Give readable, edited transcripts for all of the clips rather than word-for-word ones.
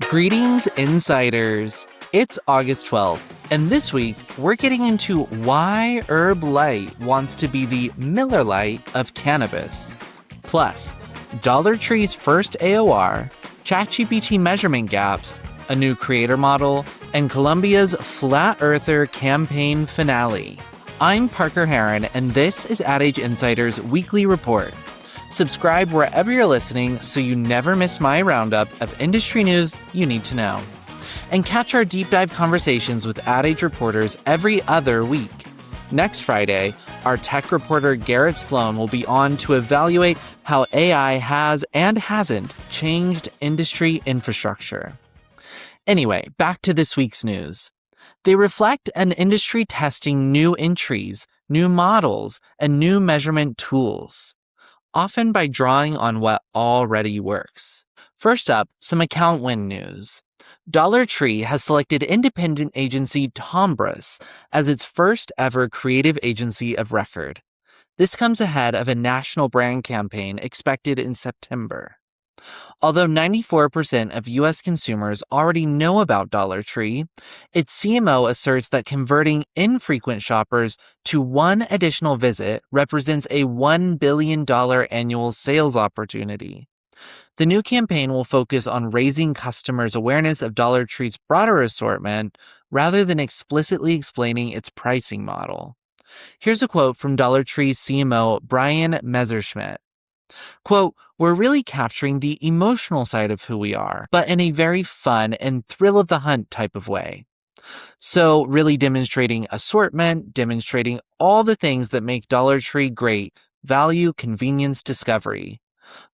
Greetings, insiders. It's August 12th, and this week we're getting into why Herb Light wants to be the Miller Lite of cannabis. Plus, Dollar Tree's first AOR, ChatGPT measurement gaps, a new creator model, and Columbia's Flat Earther campaign finale. I'm Parker Heron, and this is Ad Age Insider's weekly report. Subscribe wherever you're listening so you never miss my roundup of industry news you need to know. And catch our deep dive conversations with Ad Age reporters every other week. Next Friday, our tech reporter Garrett Sloan will be on to evaluate how AI has and hasn't changed industry infrastructure. Anyway, back to this week's news. They reflect an industry testing new entries, new models, and new measurement tools, often by drawing on what already works. First up, some account win news. Dollar Tree has selected independent agency Tombras as its first ever creative agency of record. This comes ahead of a national brand campaign expected in September. Although 94% of U.S. consumers already know about Dollar Tree, its CMO asserts that converting infrequent shoppers to one additional visit represents a $1 billion annual sales opportunity. The new campaign will focus on raising customers' awareness of Dollar Tree's broader assortment rather than explicitly explaining its pricing model. Here's a quote from Dollar Tree's CMO Brian Messerschmidt. Quote, "We're really capturing the emotional side of who we are, but in a very fun and thrill of the hunt type of way. So really demonstrating assortment, demonstrating all the things that make Dollar Tree great, value, convenience, discovery.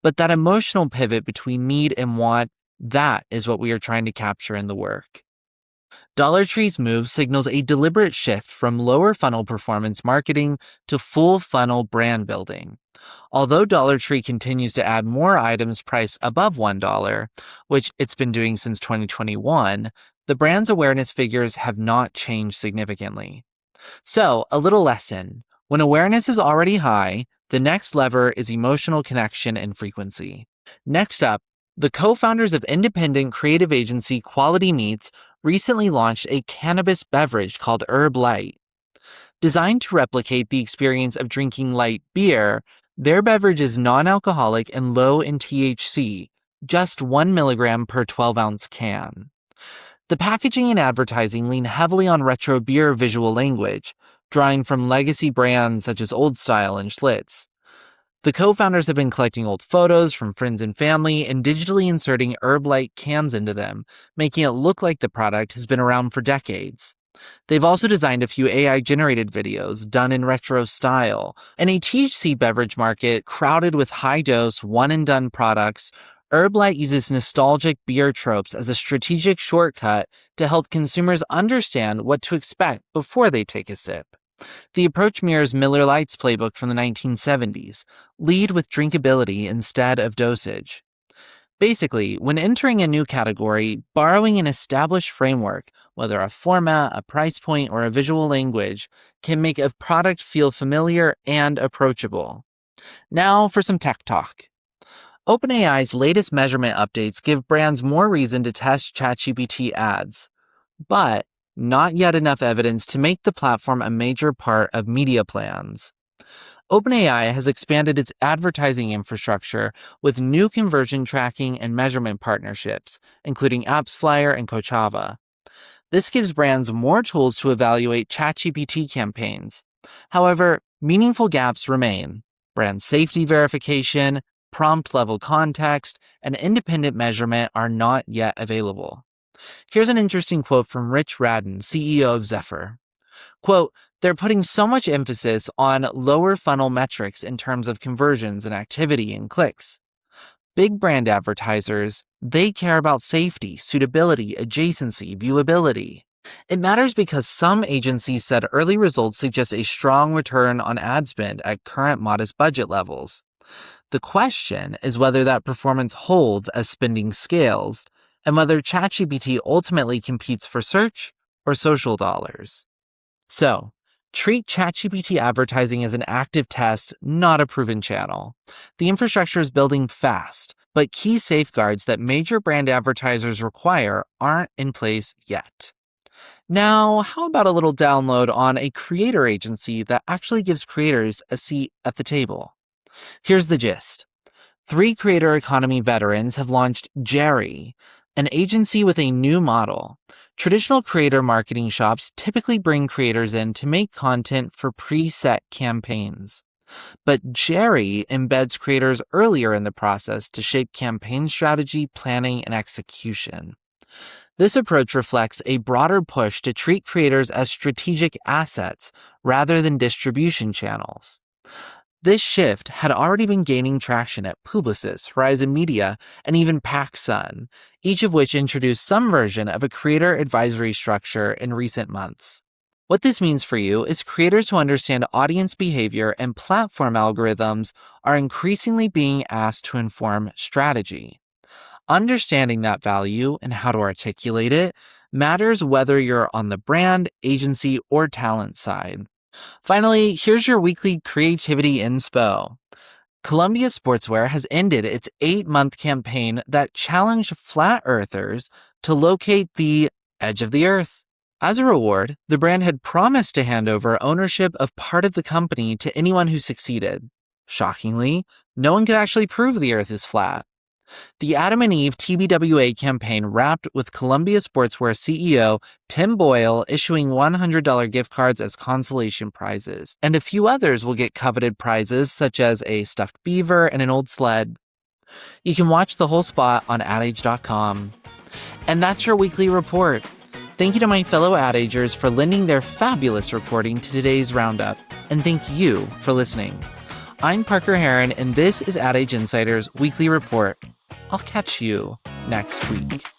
But that emotional pivot between need and want, that is what we are trying to capture in the work." Dollar Tree's move signals a deliberate shift from lower funnel performance marketing to full funnel brand building. Although Dollar Tree continues to add more items priced above $1, which it's been doing since 2021, the brand's awareness figures have not changed significantly. So, a little lesson. When awareness is already high, the next lever is emotional connection and frequency. Next up, the co-founders of independent creative agency Quality Meats recently launched a cannabis beverage called Herb Light. Designed to replicate the experience of drinking light beer, their beverage is non-alcoholic and low in THC, just 1 milligram per 12-ounce can. The packaging and advertising lean heavily on retro beer visual language, drawing from legacy brands such as Old Style and Schlitz. The co-founders have been collecting old photos from friends and family and digitally inserting Herb Light cans into them, making it look like the product has been around for decades. They've also designed a few AI-generated videos done in retro style. In a THC beverage market crowded with high-dose, one-and-done products, Herb Light uses nostalgic beer tropes as a strategic shortcut to help consumers understand what to expect before they take a sip. The approach mirrors Miller Lite's playbook from the 1970s, lead with drinkability instead of dosage. Basically, when entering a new category, borrowing an established framework, whether a format, a price point, or a visual language, can make a product feel familiar and approachable. Now for some tech talk. OpenAI's latest measurement updates give brands more reason to test ChatGPT ads, but not yet enough evidence to make the platform a major part of media plans. OpenAI has expanded its advertising infrastructure with new conversion tracking and measurement partnerships, including AppsFlyer and Kochava. This gives brands more tools to evaluate ChatGPT campaigns. However, meaningful gaps remain. Brand safety verification, prompt-level context, and independent measurement are not yet available. Here's an interesting quote from Rich Radden, CEO of Zephyr. Quote, "They're putting so much emphasis on lower funnel metrics in terms of conversions and activity and clicks. Big brand advertisers, they care about safety, suitability, adjacency, viewability. It matters because some agencies said early results suggest a strong return on ad spend at current modest budget levels. The question is whether that performance holds as spending scales, and whether ChatGPT ultimately competes for search or social dollars. So, treat ChatGPT advertising as an active test, not a proven channel. The infrastructure is building fast, but key safeguards that major brand advertisers require aren't in place yet. Now, how about a little download on a creator agency that actually gives creators a seat at the table? Here's the gist. 3 creator economy veterans have launched JERi, an agency with a new model. Traditional creator marketing shops typically bring creators in to make content for preset campaigns. But JERi embeds creators earlier in the process to shape campaign strategy, planning, and execution. This approach reflects a broader push to treat creators as strategic assets rather than distribution channels. This shift had already been gaining traction at Publicis, Horizon Media, and even PacSun, each of which introduced some version of a creator advisory structure in recent months. What this means for you is creators who understand audience behavior and platform algorithms are increasingly being asked to inform strategy. Understanding that value and how to articulate it matters whether you're on the brand, agency, or talent side. Finally, here's your weekly creativity inspo. Columbia Sportswear has ended its 8-month campaign that challenged flat earthers to locate the edge of the earth. As a reward, the brand had promised to hand over ownership of part of the company to anyone who succeeded. Shockingly, no one could actually prove the earth is flat. The Adam&eve TBWA campaign wrapped with Columbia Sportswear CEO Tim Boyle issuing $100 gift cards as consolation prizes, and a few others will get coveted prizes such as a stuffed beaver and an old sled. You can watch the whole spot on adage.com. And that's your weekly report. Thank you to my fellow Ad Agers for lending their fabulous reporting to today's roundup, and thank you for listening. I'm Parker Heron, and this is Ad Age Insider's Weekly Report. I'll catch you next week.